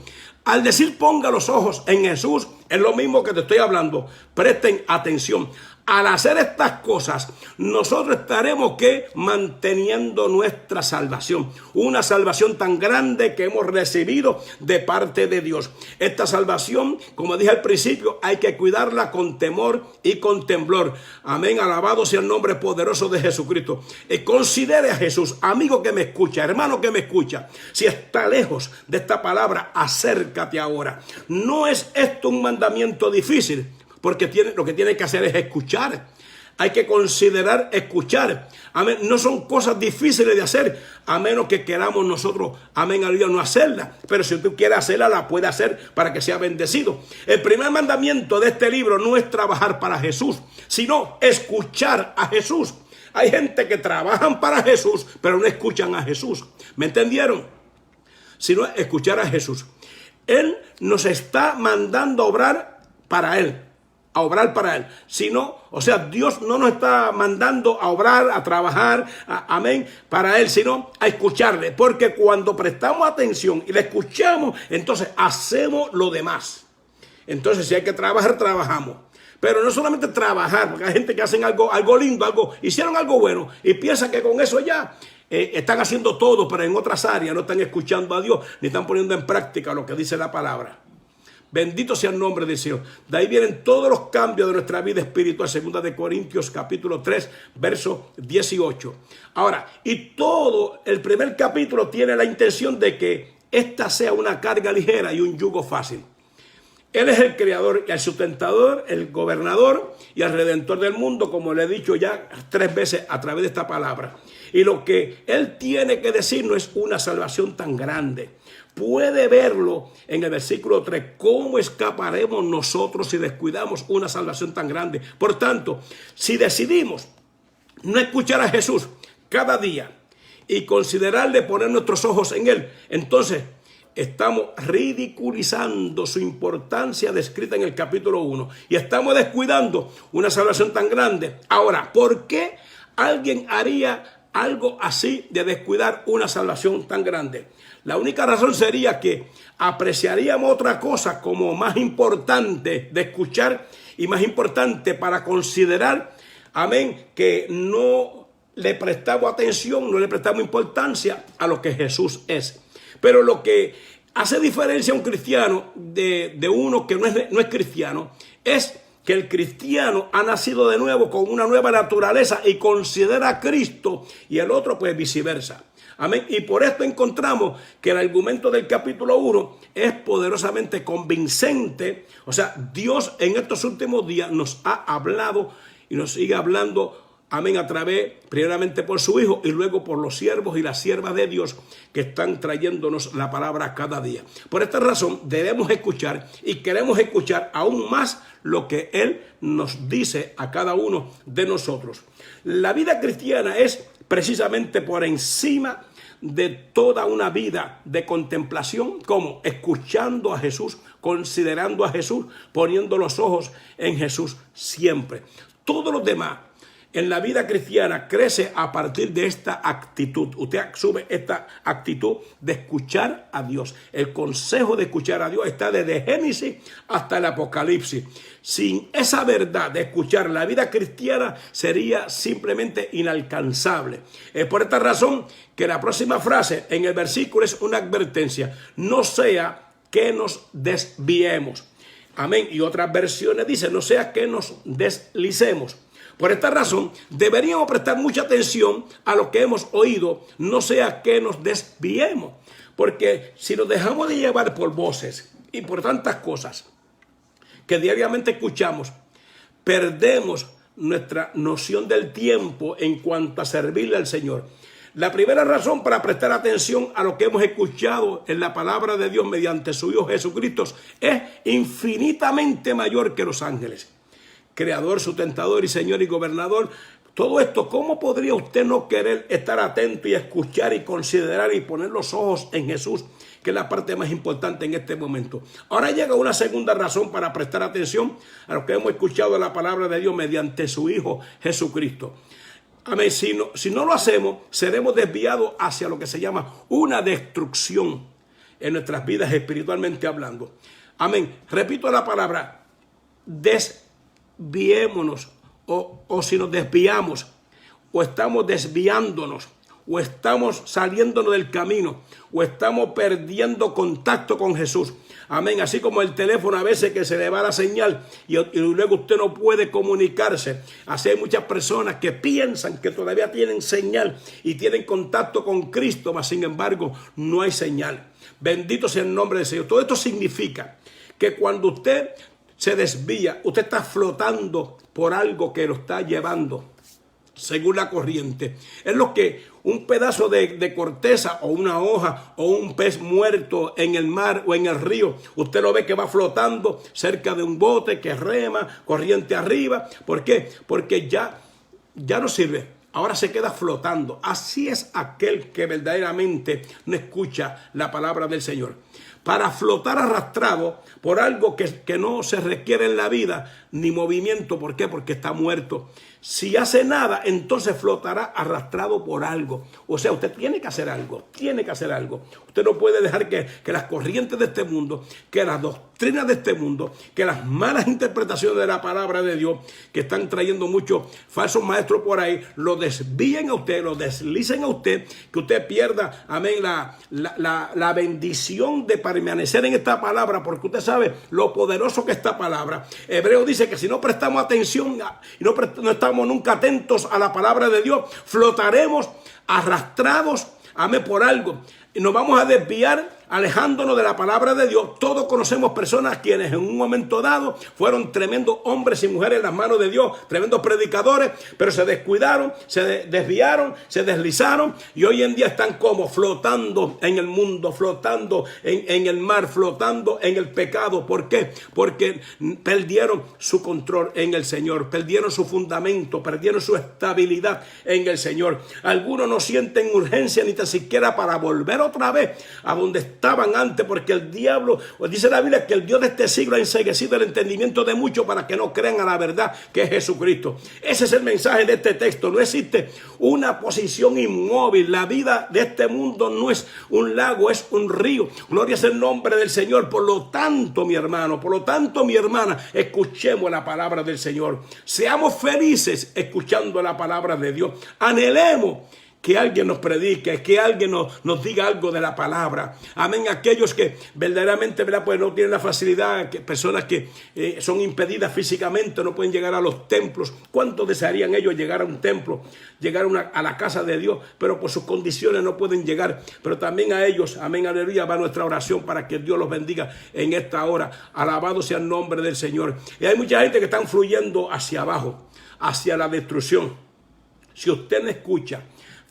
Al decir ponga los ojos en Jesús, es lo mismo que te estoy hablando. Presten atención. Al hacer estas cosas, nosotros estaremos ¿qué? Manteniendo nuestra salvación. Una salvación tan grande que hemos recibido de parte de Dios. Esta salvación, como dije al principio, hay que cuidarla con temor y con temblor. Amén, alabado sea el nombre poderoso de Jesucristo. Considere a Jesús, amigo que me escucha, hermano que me escucha. Si está lejos de esta palabra, acércate ahora. No es esto un mandamiento difícil, porque lo que tiene que hacer es escuchar. Hay que considerar escuchar. Amén. No son cosas difíciles de hacer, a menos que queramos nosotros, amén, aleluya, no hacerlas. Pero si tú quieres hacerla, la puedes hacer para que sea bendecido. El primer mandamiento de este libro no es trabajar para Jesús, sino escuchar a Jesús. Hay gente que trabajan para Jesús, pero no escuchan a Jesús. ¿Me entendieron? Sino escuchar a Jesús. Él nos está mandando a obrar para Él. A obrar para Él, sino, o sea, Dios no nos está mandando a obrar, a trabajar, amén, para Él, sino a escucharle, porque cuando prestamos atención y le escuchamos, entonces hacemos lo demás. Entonces, si hay que trabajar, trabajamos. Pero no solamente trabajar, porque hay gente que hacen algo lindo, hicieron algo bueno y piensan que con eso ya están haciendo todo, pero en otras áreas no están escuchando a Dios, ni están poniendo en práctica lo que dice la palabra. Bendito sea el nombre del Señor. De ahí vienen todos los cambios de nuestra vida espiritual. 2 de Corintios capítulo 3, verso 18. Ahora, y todo el primer capítulo tiene la intención de que esta sea una carga ligera y un yugo fácil. Él es el creador, el sustentador, el gobernador y el redentor del mundo, como le he dicho ya 3 veces a través de esta palabra. Y lo que Él tiene que decirnos es una salvación tan grande. Puede verlo en el versículo 3. ¿Cómo escaparemos nosotros si descuidamos una salvación tan grande? Por tanto, si decidimos no escuchar a Jesús cada día y considerarle poner nuestros ojos en Él, entonces estamos ridiculizando su importancia descrita en el capítulo 1 y estamos descuidando una salvación tan grande. Ahora, ¿por qué alguien haría algo así de descuidar una salvación tan grande? La única razón sería que apreciaríamos otra cosa como más importante de escuchar y más importante para considerar, amén, que no le prestamos atención, no le prestamos importancia a lo que Jesús es. Pero lo que hace diferencia a un cristiano de uno que no es cristiano es que el cristiano ha nacido de nuevo con una nueva naturaleza y considera a Cristo, y el otro pues viceversa. Amén. Y por esto encontramos que el argumento del capítulo 1 es poderosamente convincente. O sea, Dios en estos últimos días nos ha hablado y nos sigue hablando amén, a través, primeramente por su Hijo y luego por los siervos y las siervas de Dios que están trayéndonos la palabra cada día. Por esta razón debemos escuchar y queremos escuchar aún más lo que Él nos dice a cada uno de nosotros. La vida cristiana es precisamente por encima de toda una vida de contemplación, como escuchando a Jesús, considerando a Jesús, poniendo los ojos en Jesús siempre. Todos los demás en la vida cristiana crece a partir de esta actitud. Usted asume esta actitud de escuchar a Dios. El consejo de escuchar a Dios está desde Génesis hasta el Apocalipsis. Sin esa verdad de escuchar, la vida cristiana sería simplemente inalcanzable. Es por esta razón que la próxima frase en el versículo es una advertencia. No sea que nos desviemos. Amén. Y otras versiones dicen, no sea que nos deslicemos. Por esta razón, deberíamos prestar mucha atención a lo que hemos oído, no sea que nos desviemos. Porque si nos dejamos de llevar por voces y por tantas cosas que diariamente escuchamos, perdemos nuestra noción del tiempo en cuanto a servirle al Señor. La primera razón para prestar atención a lo que hemos escuchado en la palabra de Dios mediante su Hijo Jesucristo es infinitamente mayor que los ángeles. Creador, sustentador y Señor y gobernador. Todo esto, ¿cómo podría usted no querer estar atento y escuchar y considerar y poner los ojos en Jesús, que es la parte más importante en este momento? Ahora llega una segunda razón para prestar atención a lo que hemos escuchado en la palabra de Dios mediante su Hijo Jesucristo. Amén. Si no lo hacemos, seremos desviados hacia lo que se llama una destrucción en nuestras vidas espiritualmente hablando. Amén. Repito la palabra, desviémonos, o si nos desviamos, o estamos desviándonos, o estamos saliéndonos del camino, o estamos perdiendo contacto con Jesús. Amén. Así como el teléfono a veces que se le va la señal y luego usted no puede comunicarse. Así hay muchas personas que piensan que todavía tienen señal y tienen contacto con Cristo, mas sin embargo no hay señal. Bendito sea el nombre del Señor. Todo esto significa que cuando usted se desvía, usted está flotando por algo que lo está llevando según la corriente. Es lo que un pedazo de corteza o una hoja o un pez muerto en el mar o en el río, usted lo ve que va flotando cerca de un bote que rema, corriente arriba. ¿Por qué? Porque ya no sirve. Ahora se queda flotando. Así es aquel que verdaderamente no escucha la palabra del Señor. Para flotar arrastrado por algo que no se requiere en la vida, ni movimiento. ¿Por qué? Porque está muerto. Si hace nada, entonces flotará arrastrado por algo. O sea, usted tiene que hacer algo, tiene que hacer algo. Usted no puede dejar que las corrientes de este mundo, que las doctrinas de este mundo, que las malas interpretaciones de la palabra de Dios, que están trayendo muchos falsos maestros por ahí, lo desvíen a usted, lo deslicen a usted, que usted pierda, amén, la bendición de permanecer en esta palabra, porque usted sabe lo poderoso que es esta palabra. Hebreo dice que si no prestamos atención y no estamos nunca atentos a la palabra de Dios, flotaremos arrastrados, amén, por algo. Y nos vamos a desviar alejándonos de la palabra de Dios. Todos conocemos personas quienes en un momento dado fueron tremendos hombres y mujeres en las manos de Dios, tremendos predicadores, pero se descuidaron, se desviaron, se deslizaron y hoy en día están como flotando en el mundo, flotando en el mar, flotando en el pecado. ¿Por qué? Porque perdieron su control en el Señor, perdieron su fundamento, perdieron su estabilidad en el Señor. Algunos no sienten urgencia ni tan siquiera para volver otra vez a donde estaban antes, porque el diablo, dice la Biblia que el Dios de este siglo ha enceguecido el entendimiento de muchos para que no crean a la verdad que es Jesucristo. Ese es el mensaje de este texto. No existe una posición inmóvil. La vida de este mundo no es un lago, es un río. Gloria es el nombre del Señor. Por lo tanto, mi hermano, por lo tanto, mi hermana, escuchemos la palabra del Señor. Seamos felices escuchando la palabra de Dios. Anhelemos que alguien nos predique, que alguien nos diga algo de la palabra. Amén. Aquellos que verdaderamente, ¿verdad?, pues no tienen la facilidad, que personas que son impedidas físicamente, no pueden llegar a los templos. ¿Cuánto desearían ellos llegar a un templo, llegar a la casa de Dios? Pero por sus condiciones no pueden llegar. Pero también a ellos, amén, aleluya, va nuestra oración para que Dios los bendiga en esta hora. Alabado sea el nombre del Señor. Y hay mucha gente que están fluyendo hacia abajo, hacia la destrucción. si usted no escucha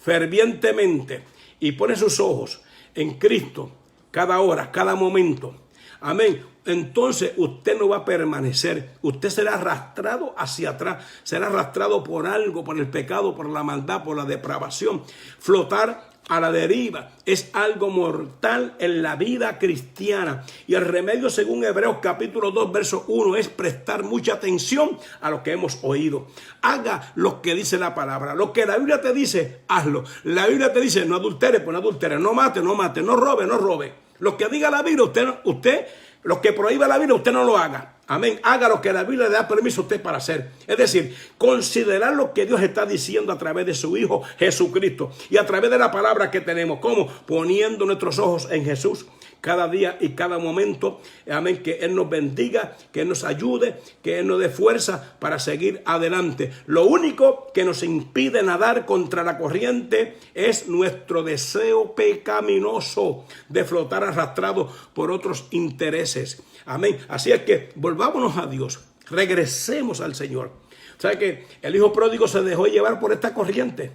fervientemente y pone sus ojos en Cristo cada hora, cada momento, amén, entonces usted no va a permanecer. Usted será arrastrado hacia atrás, será arrastrado por algo, por el pecado, por la maldad, por la depravación. Flotar a la deriva es algo mortal en la vida cristiana. Y el remedio, según Hebreos capítulo 2, verso 1, es prestar mucha atención a lo que hemos oído. Haga lo que dice la palabra. Lo que la Biblia te dice, hazlo. La Biblia te dice, no adultere, pues no adultere. No mate, no mate. No robe, no robe. Lo que diga la Biblia, usted lo que prohíba la Biblia, usted no lo haga. Amén. Haga lo que la Biblia le da permiso a usted para hacer. Es decir, considerar lo que Dios está diciendo a través de su Hijo Jesucristo y a través de la palabra que tenemos. ¿Cómo? Poniendo nuestros ojos en Jesús cada día y cada momento. Amén. Que Él nos bendiga, que Él nos ayude, que Él nos dé fuerza para seguir adelante. Lo único que nos impide nadar contra la corriente es nuestro deseo pecaminoso de flotar arrastrado por otros intereses. Amén. Así es que volvámonos a Dios. Regresemos al Señor. ¿Sabe que el hijo pródigo se dejó llevar por esta corriente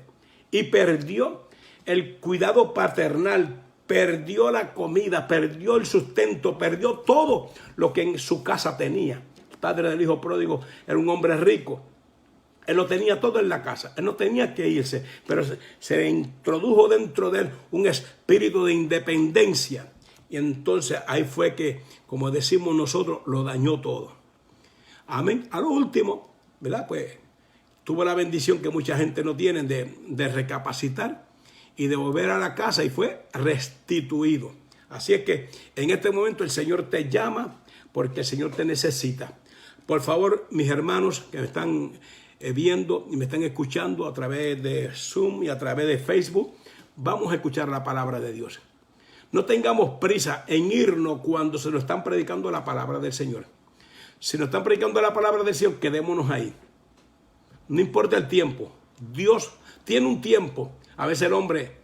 y perdió el cuidado paternal? Perdió la comida, perdió el sustento, perdió todo lo que en su casa tenía. El padre del hijo pródigo era un hombre rico. Él lo tenía todo en la casa. Él no tenía que irse, pero se introdujo dentro de él un espíritu de independencia. Y entonces ahí fue que, como decimos nosotros, lo dañó todo. Amén. A lo último, ¿verdad? Pues tuvo la bendición que mucha gente no tiene de recapacitar y de volver a la casa y fue restituido. Así es que en este momento el Señor te llama porque el Señor te necesita. Por favor, mis hermanos que me están viendo y me están escuchando a través de Zoom y a través de Facebook, vamos a escuchar la palabra de Dios. No tengamos prisa en irnos cuando se nos están predicando la palabra del Señor. Si nos están predicando la palabra del Señor, quedémonos ahí. No importa el tiempo. Dios tiene un tiempo. A veces el hombre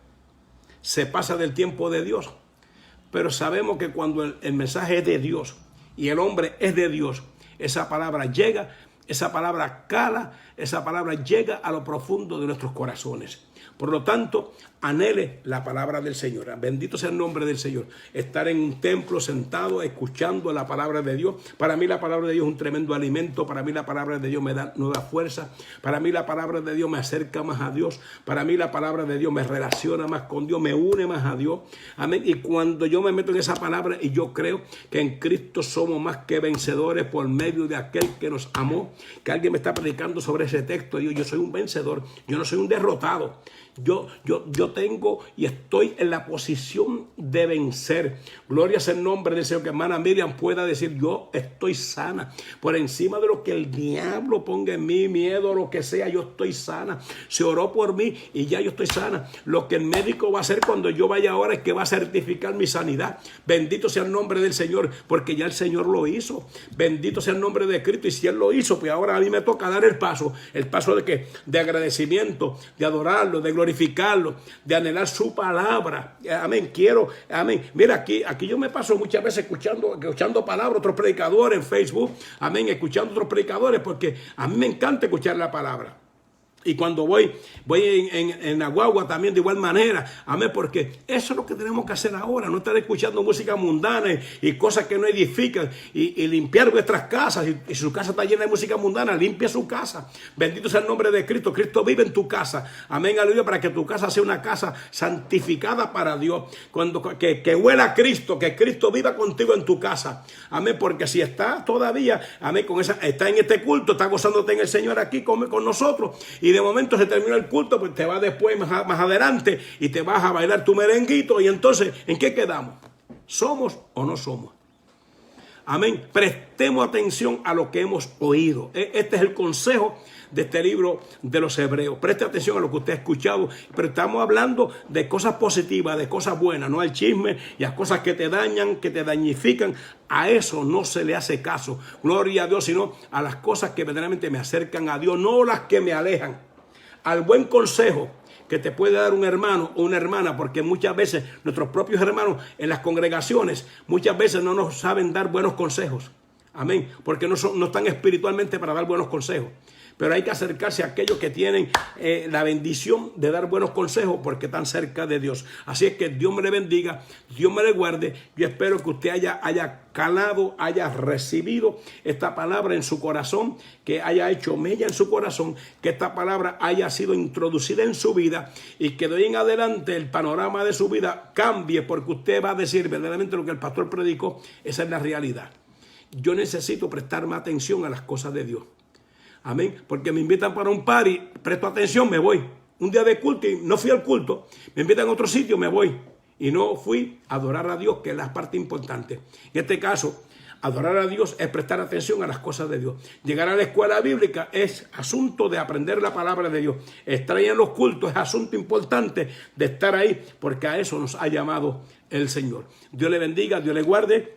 se pasa del tiempo de Dios. Pero sabemos que cuando el mensaje es de Dios y el hombre es de Dios, esa palabra llega, esa palabra cala, esa palabra llega a lo profundo de nuestros corazones. Por lo tanto, anhele la palabra del Señor. Bendito sea el nombre del Señor. Estar en un templo sentado, escuchando la palabra de Dios. Para mí la palabra de Dios es un tremendo alimento. Para mí la palabra de Dios me da nueva fuerza. Para mí la palabra de Dios me acerca más a Dios. Para mí la palabra de Dios me relaciona más con Dios, me une más a Dios. Amén. Y cuando yo me meto en esa palabra y yo creo que en Cristo somos más que vencedores por medio de aquel que nos amó, que alguien me está predicando sobre ese texto. Yo soy un vencedor, yo no soy un derrotado. Yo tengo y estoy en la posición de vencer. Gloria sea el nombre del Señor. Que hermana Miriam pueda decir: yo estoy sana. Por encima de lo que el diablo ponga en mí, miedo, lo que sea, yo estoy sana. Se oró por mí y ya yo estoy sana. Lo que el médico va a hacer cuando yo vaya ahora es que va a certificar mi sanidad. Bendito sea el nombre del Señor, porque ya el Señor lo hizo. Bendito sea el nombre de Cristo. Y si Él lo hizo, pues ahora a mí me toca dar el paso. ¿El paso de qué? De agradecimiento, de adorarlo, de glorificarlo, de anhelar su palabra. Amén. Amén. Mira, aquí yo me paso muchas veces escuchando palabras, otros predicadores en Facebook. Amén. Escuchando otros predicadores, porque a mí me encanta escuchar la palabra. Y cuando voy en la guagua también de igual manera. Amén, porque eso es lo que tenemos que hacer ahora. No estar escuchando música mundana y cosas que no edifican. Y limpiar vuestras casas. Y si su casa está llena de música mundana, limpia su casa. Bendito sea el nombre de Cristo. Cristo vive en tu casa. Amén, aleluya, para que tu casa sea una casa santificada para Dios. Que huela a Cristo, que Cristo viva contigo en tu casa. Amén, porque si está todavía, amén, está en este culto, está gozándote en el Señor aquí con nosotros. Y de momento se termina el culto, pues te vas después más adelante y te vas a bailar tu merenguito. Y entonces, ¿en qué quedamos? ¿Somos o no somos? Amén. Prestemos atención a lo que hemos oído. Este es el consejo de este libro de los Hebreos. Preste atención a lo que usted ha escuchado, pero estamos hablando de cosas positivas, de cosas buenas, no al chisme y a cosas que te dañan, que te dañifican. A eso no se le hace caso. Gloria a Dios, sino a las cosas que verdaderamente me acercan a Dios, no las que me alejan. Al buen consejo que te puede dar un hermano o una hermana, porque muchas veces nuestros propios hermanos en las congregaciones muchas veces no nos saben dar buenos consejos. Amén, porque no están espiritualmente para dar buenos consejos. pero hay que acercarse a aquellos que tienen la bendición de dar buenos consejos porque están cerca de Dios. Así es que Dios me le bendiga, Dios me le guarde. Yo espero que usted haya calado, haya recibido esta palabra en su corazón, que haya hecho mella en su corazón, que esta palabra haya sido introducida en su vida y que de hoy en adelante el panorama de su vida cambie, porque usted va a decir verdaderamente lo que el pastor predicó. Esa es la realidad. Yo necesito prestar más atención a las cosas de Dios. Amén. Porque me invitan para un party, presto atención, me voy. Un día de culto y no fui al culto, me invitan a otro sitio, me voy. Y no fui a adorar a Dios, que es la parte importante. En este caso, adorar a Dios es prestar atención a las cosas de Dios. Llegar a la escuela bíblica es asunto de aprender la palabra de Dios. Estar ahí en los cultos es asunto importante de estar ahí, porque a eso nos ha llamado el Señor. Dios le bendiga, Dios le guarde.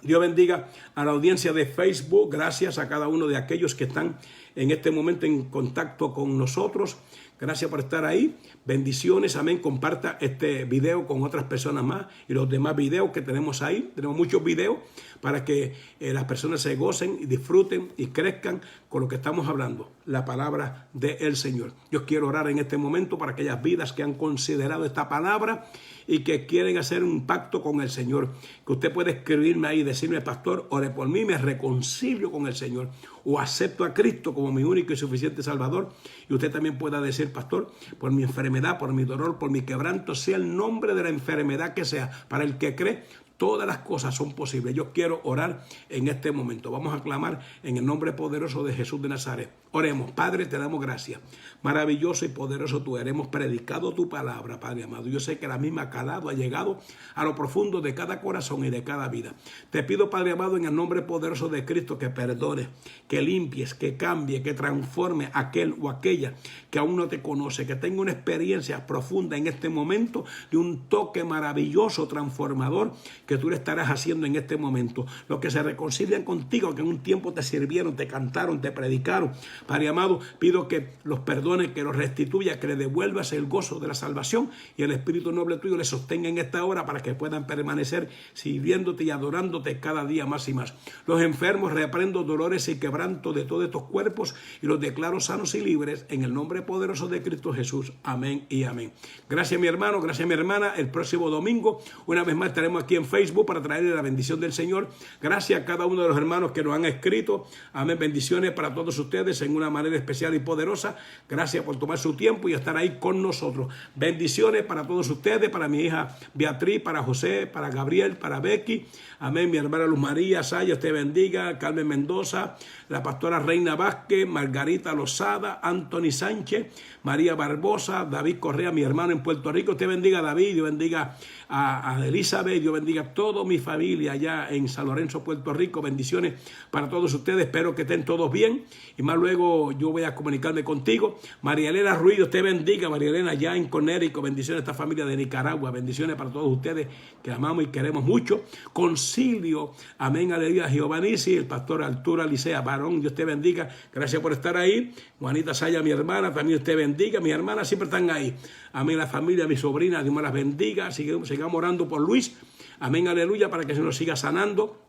Dios bendiga a la audiencia de Facebook. Gracias a cada uno de aquellos que están en este momento en contacto con nosotros. Gracias por estar ahí. Bendiciones. Amén. Comparta este video con otras personas más y los demás videos que tenemos ahí. Tenemos muchos videos para que las personas se gocen y disfruten y crezcan con lo que estamos hablando, la palabra del Señor. Yo quiero orar en este momento para aquellas vidas que han considerado esta palabra y que quieren hacer un pacto con el Señor. Que usted puede escribirme ahí y decirme: pastor, ore por mí, me reconcilio con el Señor, o acepto a Cristo como mi único y suficiente Salvador. Y usted también pueda decir: pastor, por mi enfermedad, por mi dolor, por mi quebranto, sea el nombre de la enfermedad que sea, para el que cree, todas las cosas son posibles. Yo quiero orar en este momento. Vamos a clamar en el nombre poderoso de Jesús de Nazaret. Oremos. Padre, te damos gracias. Maravilloso y poderoso tú eres. Hemos predicado tu palabra, Padre amado. Yo sé que la misma calado ha llegado a lo profundo de cada corazón y de cada vida. Te pido, Padre amado, en el nombre poderoso de Cristo, que perdones, que limpies, que cambie, que transforme aquel o aquella que aún no te conoce, que tenga una experiencia profunda en este momento de un toque maravilloso, transformador, que tú le estarás haciendo en este momento. Los que se reconcilian contigo, que en un tiempo te sirvieron, te cantaron, te predicaron, Padre amado, pido que los perdone, que los restituya, que le devuelvas el gozo de la salvación y el Espíritu noble tuyo les sostenga en esta hora para que puedan permanecer sirviéndote y adorándote cada día más y más. Los enfermos reprendo dolores y quebranto de todos estos cuerpos y los declaro sanos y libres en el nombre poderoso de Cristo Jesús. Amén y amén. Gracias, mi hermano, gracias, mi hermana. El próximo domingo, una vez más, estaremos aquí en Facebook para traerle la bendición del Señor. Gracias a cada uno de los hermanos que nos han escrito. Amén. Bendiciones para todos ustedes en una manera especial y poderosa. Gracias por tomar su tiempo y estar ahí con nosotros. Bendiciones para todos ustedes, para mi hija Beatriz, para José, para Gabriel, para Becky. Amén. Mi hermana Luz María Saya, te bendiga. Carmen Mendoza, la pastora Reina Vázquez, Margarita Lozada, Anthony Sánchez, María Barbosa, David Correa, mi hermano en Puerto Rico. Te bendiga, David. Dios bendiga a Elizabeth. Dios bendiga a toda mi familia allá en San Lorenzo, Puerto Rico. Bendiciones para todos ustedes. Espero que estén todos bien. Y más luego yo voy a comunicarme contigo. María Elena Ruiz, Dios te bendiga. María Elena allá en Connecticut. Bendiciones a esta familia de Nicaragua. Bendiciones para todos ustedes que amamos y queremos mucho. Concilio. Amén. Aleluya. Giovanni, el pastor Arturo Alicea Varón. Dios te bendiga. Gracias por estar ahí. Juanita Saya, mi hermana, también Dios te bendiga. Mis hermanas siempre están ahí. Amén. La familia, mi sobrina, Dios me las bendiga. Sigamos orando por Luis. Amén. Aleluya. Para que se nos siga sanando.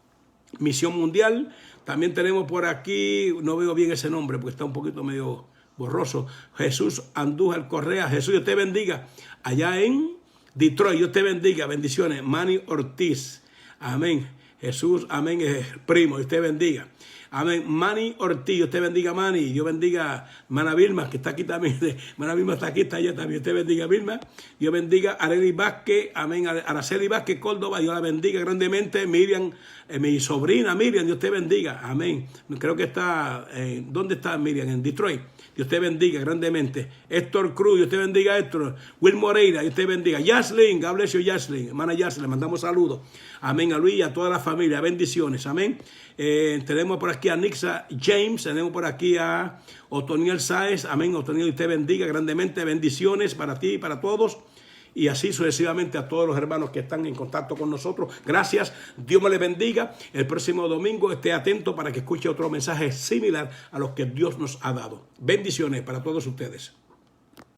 Misión Mundial. También tenemos por aquí, no veo bien ese nombre porque está un poquito medio borroso. Jesús Andújar Correa. Jesús, Dios te bendiga. Allá en Detroit, Dios te bendiga. Bendiciones. Manny Ortiz. Amén. Jesús, amén, es primo, Dios te bendiga. Amén. Manny Ortiz, Dios te bendiga, Manny. Dios bendiga a hermana Vilma, que está aquí también. Hermana Vilma está aquí, está allá también. Dios te bendiga, Vilma. Dios bendiga a Arely Vázquez, amén. Araceli Vázquez Córdoba, Dios la bendiga grandemente. Miriam, mi sobrina Miriam, Dios te bendiga, amén. Creo que está, ¿dónde está Miriam? En Detroit. Dios te bendiga grandemente. Héctor Cruz, Dios te bendiga, Héctor. Will Moreira, Dios te bendiga. Yaslin, God bless you, Yaslin. Hermana Yaslin, le mandamos saludos. Amén, a Luis y a toda la familia. Bendiciones, amén. Tenemos por aquí a Nixa James, tenemos por aquí a Otoniel Sáez. Amén, Otoniel, Dios te bendiga grandemente. Bendiciones para ti y para todos. Y así sucesivamente a todos los hermanos que están en contacto con nosotros. Gracias, Dios me les bendiga. El próximo domingo esté atento para que escuche otro mensaje similar a los que Dios nos ha dado. Bendiciones para todos ustedes.